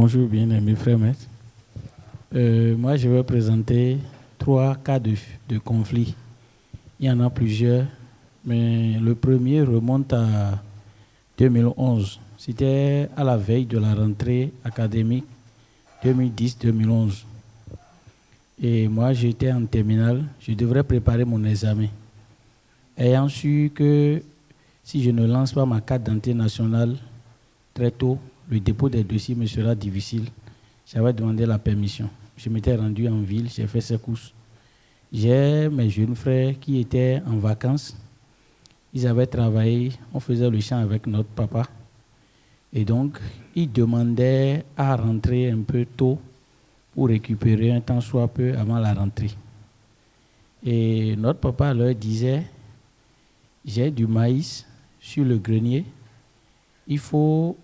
Bonjour, bien-aimés frères maîtres. Moi, je vais présenter 3 cas de conflit. Il y en a plusieurs, mais le premier remonte à 2011. C'était à la veille de la rentrée académique 2010-2011. Et moi, j'étais en terminale, je devrais préparer mon examen. Ayant su que si je ne lance pas ma carte d'identité nationale très tôt, le dépôt des dossiers me sera difficile. J'avais demandé la permission. Je m'étais rendu en ville, j'ai fait ces courses. J'ai mes jeunes frères qui étaient en vacances. Ils avaient travaillé, on faisait le champ avec notre papa. Et donc, ils demandaient à rentrer un peu tôt pour récupérer un temps soit peu avant la rentrée. Et notre papa leur disait, j'ai du maïs sur le grenier, il faut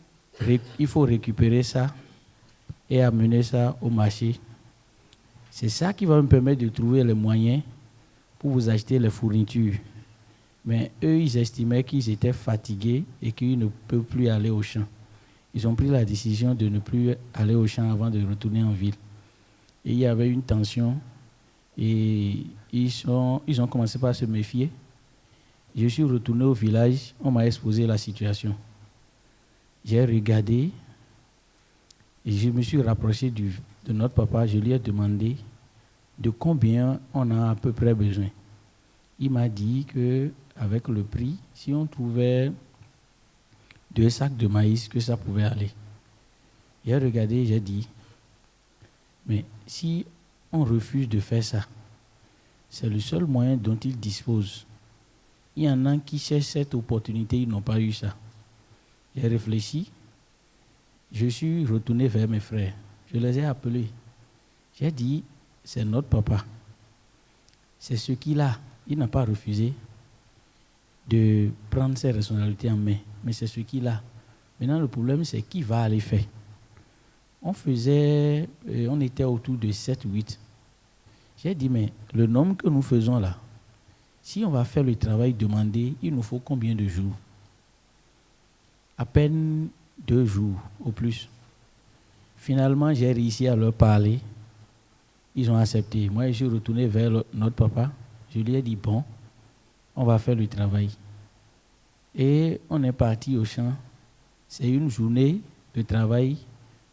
récupérer ça et amener ça au marché. C'est ça qui va me permettre de trouver les moyens pour vous acheter les fournitures. Mais eux, ils estimaient qu'ils étaient fatigués et qu'ils ne peuvent plus aller au champ. Ils ont pris la décision de ne plus aller au champ avant de retourner en ville. Et il y avait une tension et ils ont commencé par se méfier. Je suis retourné au village, on m'a exposé la situation. J'ai regardé et je me suis rapproché de notre papa. Je lui ai demandé de combien on a à peu près besoin. Il m'a dit qu'avec le prix, si on trouvait 2 sacs de maïs, que ça pouvait aller. J'ai regardé, j'ai dit, mais si on refuse de faire ça, c'est le seul moyen dont ils disposent. Il y en a qui cherchent cette opportunité, ils n'ont pas eu ça. J'ai réfléchi, je suis retourné vers mes frères. Je les ai appelés. J'ai dit, c'est notre papa. C'est ce qu'il a. Il n'a pas refusé de prendre ses responsabilités en main, mais c'est ce qu'il a. Maintenant, le problème, c'est qui va aller faire. On était autour de 7-8. J'ai dit, mais le nombre que nous faisons là, si on va faire le travail demandé, il nous faut combien de jours? À peine 2 jours au plus. Finalement, j'ai réussi à leur parler. Ils ont accepté. Moi, je suis retourné vers notre papa. Je lui ai dit, bon, on va faire le travail. Et on est parti au champ. C'est une journée de travail,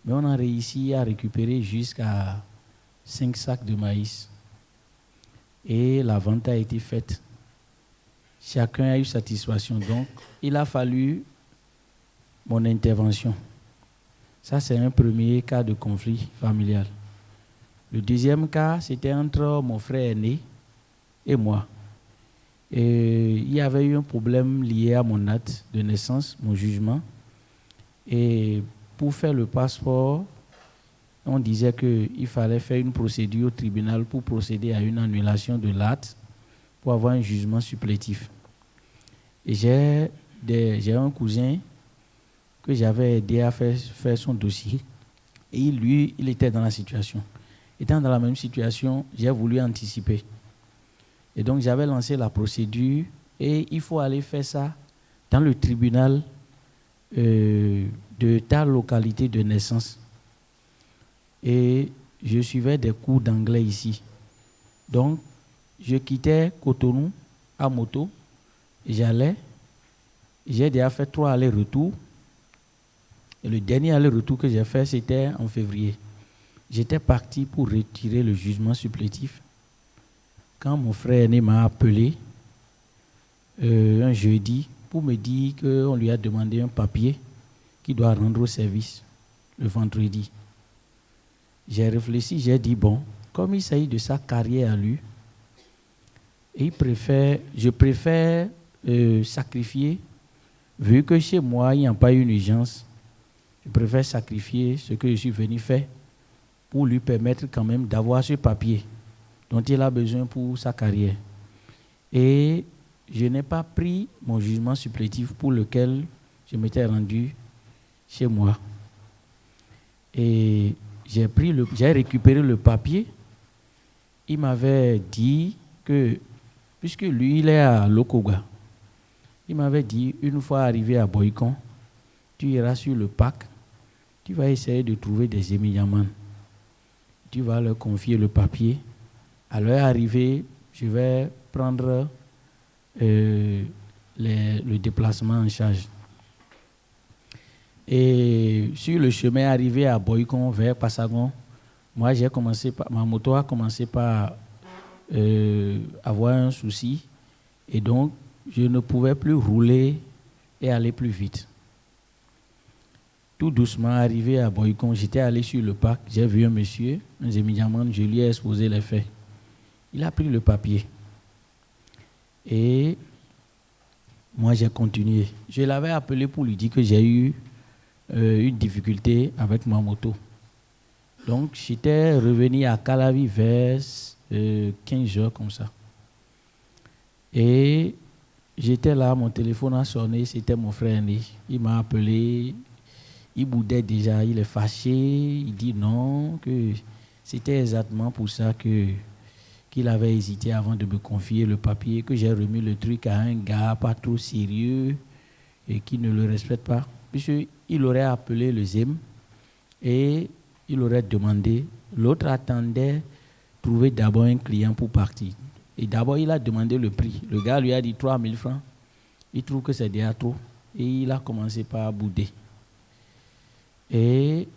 mais on a réussi à récupérer jusqu'à 5 sacs de maïs. Et la vente a été faite. Chacun a eu satisfaction. Donc, il a fallu mon intervention. Ça, c'est un premier cas de conflit familial. Le deuxième cas, c'était entre mon frère aîné et moi. Et il y avait eu un problème lié à mon acte de naissance, mon jugement. Et pour faire le passeport, on disait qu'il fallait faire une procédure au tribunal pour procéder à une annulation de l'acte pour avoir un jugement supplétif. Et j'ai un cousin que j'avais aidé à faire son dossier. Et lui, il était dans la situation. Étant dans la même situation, j'ai voulu anticiper. Et donc, j'avais lancé la procédure et il faut aller faire ça dans le tribunal de ta localité de naissance. Et je suivais des cours d'anglais ici. Donc, je quittais Cotonou à moto. J'allais. J'ai déjà fait 3 allers-retours. Et le dernier aller-retour que j'ai fait, c'était en février. J'étais parti pour retirer le jugement supplétif. Quand mon frère aîné m'a appelé un jeudi pour me dire qu'on lui a demandé un papier qu'il doit rendre au service le vendredi. J'ai réfléchi, j'ai dit, bon, comme il s'agit de sa carrière à lui, je préfère sacrifier, vu que chez moi, il n'y a pas une urgence, je préfère sacrifier ce que je suis venu faire pour lui permettre quand même d'avoir ce papier dont il a besoin pour sa carrière. Et je n'ai pas pris mon jugement supplétif pour lequel je m'étais rendu chez moi. Et j'ai récupéré le papier. Il m'avait dit que, puisque lui, il est à Lokoga, il m'avait dit, une fois arrivé à Boycon, tu iras sur le parc, tu vas essayer de trouver des Émiliamans. Tu vas leur confier le papier. À leur arrivée, je vais prendre le déplacement en charge. Et sur le chemin arrivé à Boycon vers Passagon, moi ma moto a commencé par avoir un souci et donc je ne pouvais plus rouler et aller plus vite. Tout doucement arrivé à Boycon, j'étais allé sur le parc, j'ai vu un monsieur, un Émiliamant, je lui ai exposé les faits. Il a pris le papier et moi j'ai continué. Je l'avais appelé pour lui dire que j'ai eu une difficulté avec ma moto. Donc j'étais revenu à Calavi vers 15 heures comme ça. Et j'étais là, mon téléphone a sonné, c'était mon frère aîné. Il m'a appelé, il boudait déjà, il est fâché, il dit non, que c'était exactement pour ça qu'il avait hésité avant de me confier le papier, que j'ai remis le truc à un gars pas trop sérieux et qui ne le respecte pas. Puisqu'il aurait appelé le ZEM et il aurait demandé, l'autre attendait trouver d'abord un client pour partir. Et d'abord, il a demandé le prix. Le gars lui a dit 3 000 francs. Il trouve que c'est déjà trop. Et il a commencé par bouder. Et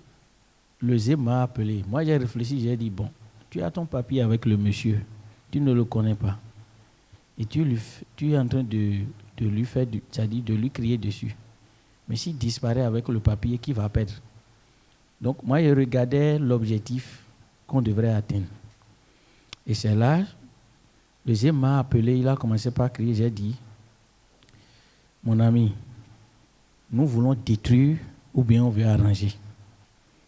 le ZEM m'a appelé. Moi, j'ai réfléchi, j'ai dit, bon, tu as ton papier avec le monsieur. Tu ne le connais pas. Et tu es en train de lui faire, c'est-à-dire de lui crier dessus. Mais s'il disparaît avec le papier, qui va perdre? Donc, moi, je regardais l'objectif qu'on devrait atteindre. Et c'est là, le ZEM m'a appelé, il a commencé par crier, j'ai dit, mon ami, nous voulons détruire ou bien on veut arranger.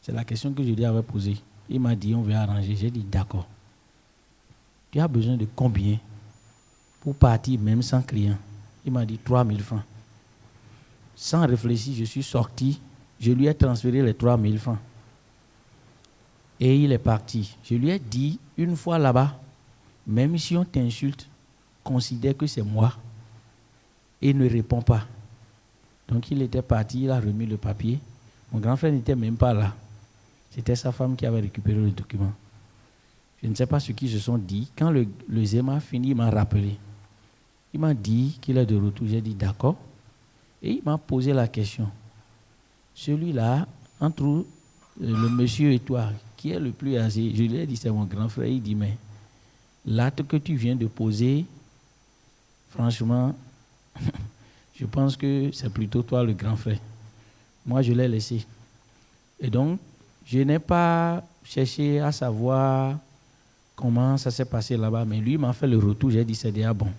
C'est la question que je lui avais posée. Il m'a dit, on veut arranger. J'ai dit, d'accord. Tu as besoin de combien pour partir même sans client? Il m'a dit 3 000 francs. Sans réfléchir, je suis sorti. Je lui ai transféré les 3 000 francs. Et il est parti. Je lui ai dit, une fois là-bas, même si on t'insulte, considère que c'est moi. Et ne réponds pas. Donc il était parti, il a remis le papier. Mon grand frère n'était même pas là. C'était sa femme qui avait récupéré le document. Je ne sais pas ce qu'ils se sont dit. Quand le ZEM a fini, il m'a rappelé. Il m'a dit qu'il est de retour. J'ai dit d'accord. Et il m'a posé la question. Celui-là, entre le monsieur et toi, qui est le plus âgé? Je lui ai dit, c'est mon grand frère. Il dit, mais l'acte que tu viens de poser, franchement, je pense que c'est plutôt toi le grand frère. Moi, je l'ai laissé. Et donc, je n'ai pas cherché à savoir comment ça s'est passé là-bas, mais lui m'a fait le retour. J'ai dit, c'est déjà bon.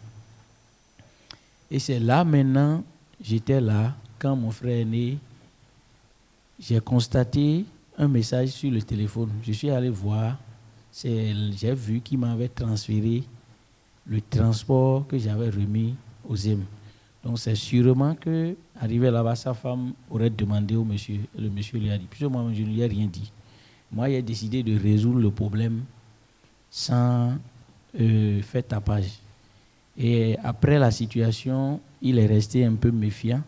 Et c'est là maintenant, j'étais là, quand mon frère est né, j'ai constaté un message sur le téléphone. Je suis allé voir, j'ai vu qu'il m'avait transféré le transport que j'avais remis aux ZEM. Donc c'est sûrement que, arrivé là-bas, sa femme aurait demandé au monsieur, et le monsieur lui a dit, puisque moi je ne lui ai rien dit. Moi, j'ai décidé de résoudre le problème sans faire tapage. Et après la situation, il est resté un peu méfiant.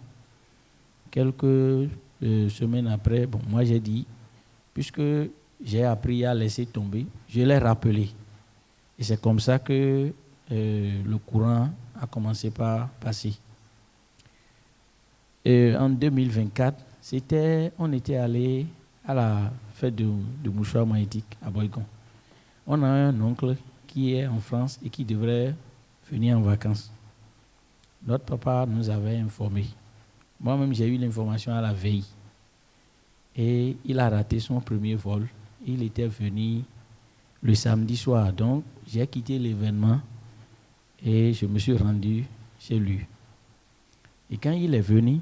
Quelques semaines après, bon, moi j'ai dit, puisque j'ai appris à laisser tomber, je l'ai rappelé. Et c'est comme ça que le courant a commencé par passer. En 2024, on était allé à la fête de mouchoir magnétique à Boycon. On a un oncle qui est en France et qui devrait venir en vacances. Notre papa nous avait informés. Moi-même, j'ai eu l'information à la veille. Et il a raté son premier vol. Il était venu le samedi soir. Donc, j'ai quitté l'événement et je me suis rendu chez lui. Et quand il est venu,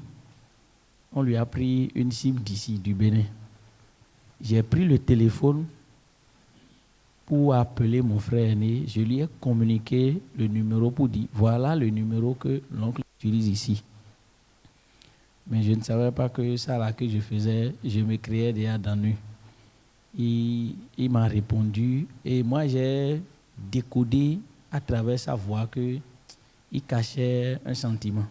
on lui a pris une SIM d'ici, du Bénin. J'ai pris le téléphone pour appeler mon frère aîné. Je lui ai communiqué le numéro pour dire, voilà le numéro que l'oncle utilise ici. Mais je ne savais pas que ça là que je faisais, je me créais déjà d'ennui. Il m'a répondu et moi j'ai décodé à travers sa voix qu'il cachait un sentiment.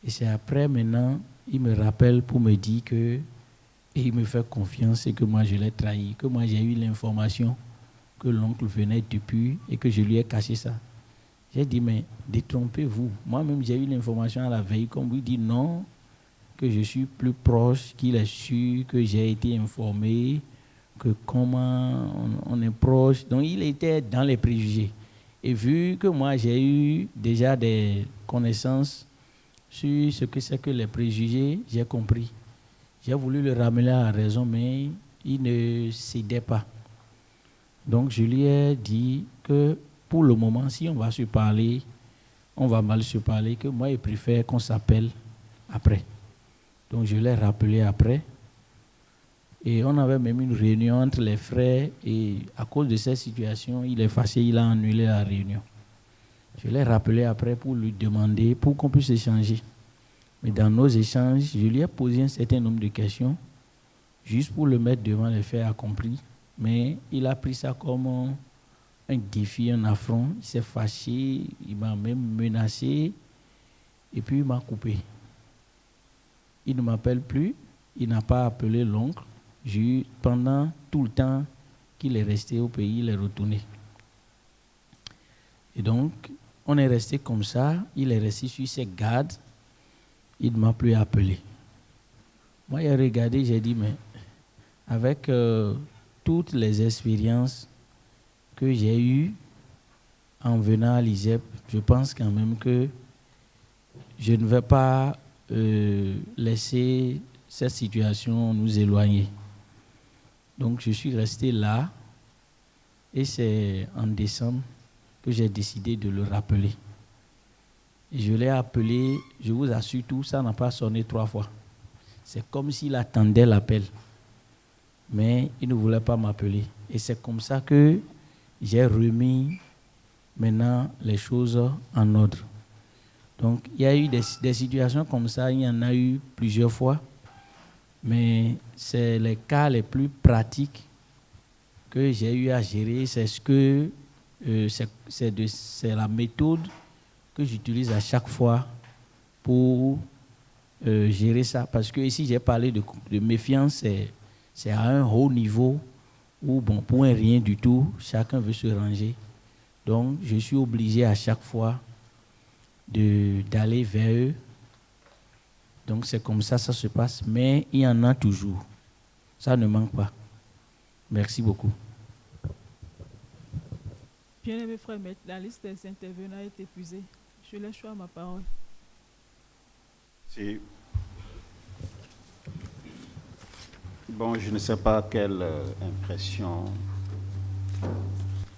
Et c'est après maintenant, il me rappelle pour me dire que et il me fait confiance et que moi je l'ai trahi, que moi j'ai eu l'information que l'oncle venait depuis et que je lui ai caché ça. J'ai dit, mais détrompez-vous. Moi-même, j'ai eu l'information à la veille, comme lui dit non, que je suis plus proche, qu'il est su, que j'ai été informé, que comment on est proche. Donc, il était dans les préjugés. Et vu que moi, j'ai eu déjà des connaissances sur ce que c'est que les préjugés, j'ai compris. J'ai voulu le ramener à la raison, mais il ne cédait pas. Donc, je lui ai dit que pour le moment, si on va se parler, on va mal se parler, que moi, je préfère qu'on s'appelle après. Donc, je l'ai rappelé après. Et on avait même une réunion entre les frères et à cause de cette situation, il est fâché, il a annulé la réunion. Je l'ai rappelé après pour lui demander, pour qu'on puisse échanger. Mais dans nos échanges, je lui ai posé un certain nombre de questions, juste pour le mettre devant les faits accomplis. Mais il a pris ça comme un défi, un affront. Il s'est fâché, il m'a même menacé et puis il m'a coupé. Il ne m'appelle plus, il n'a pas appelé l'oncle. Pendant tout le temps qu'il est resté au pays, il est retourné. Et donc, on est resté comme ça, il est resté sur ses gardes, il ne m'a plus appelé. Moi, j'ai regardé, j'ai dit, mais avec toutes les expériences que j'ai eues en venant à l'ISEP, je pense quand même que je ne vais pas laisser cette situation nous éloigner. Donc, je suis resté là et c'est en décembre que j'ai décidé de le rappeler. Et je l'ai appelé, je vous assure tout, ça n'a pas sonné 3 fois. C'est comme s'il attendait l'appel. Mais il ne voulait pas m'appeler. Et c'est comme ça que j'ai remis maintenant les choses en ordre. Donc, il y a eu des situations comme ça, il y en a eu plusieurs fois. Mais c'est les cas les plus pratiques que j'ai eu à gérer. C'est c'est la méthode que j'utilise à chaque fois pour gérer ça. Parce que ici, j'ai parlé de méfiance, c'est à un haut niveau où, bon, pour un rien du tout, chacun veut se ranger. Donc, je suis obligé à chaque fois d'aller vers eux. Donc, c'est comme ça se passe. Mais il y en a toujours. Ça ne manque pas. Merci beaucoup. Bien-aimé frère Maître, la liste des intervenants est épuisée. Je laisse choix ma parole. Si. Bon, je ne sais pas quelle impression,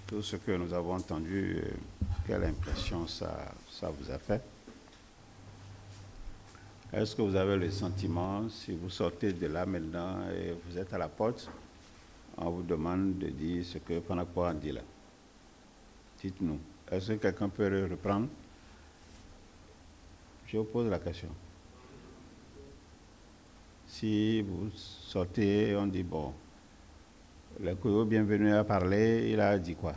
tout ce que nous avons entendu, quelle impression ça vous a fait. Est-ce que vous avez le sentiment, si vous sortez de là maintenant et vous êtes à la porte, on vous demande de dire ce que Panakwa a dit là? Dites-nous. Est-ce que quelqu'un peut reprendre? Je vous pose la question. Si vous sortez, on dit, bon, le Koyo bienvenu à parler, il a dit quoi?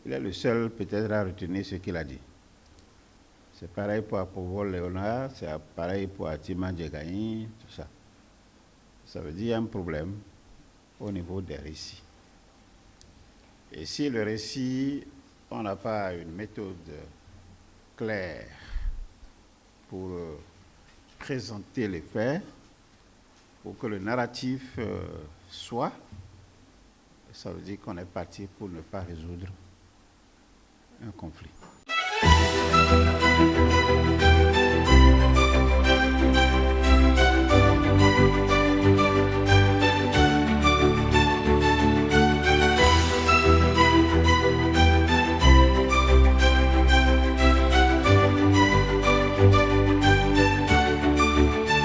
Il est le seul peut-être à retenir ce qu'il a dit. C'est pareil pour Apovo Léonard, c'est pareil pour Atima Djegaï, tout ça. Ça veut dire qu'il y a un problème au niveau des récits. Et si le récit, on n'a pas une méthode claire pour présenter les faits, pour que le narratif soit, ça veut dire qu'on est parti pour ne pas résoudre un conflit.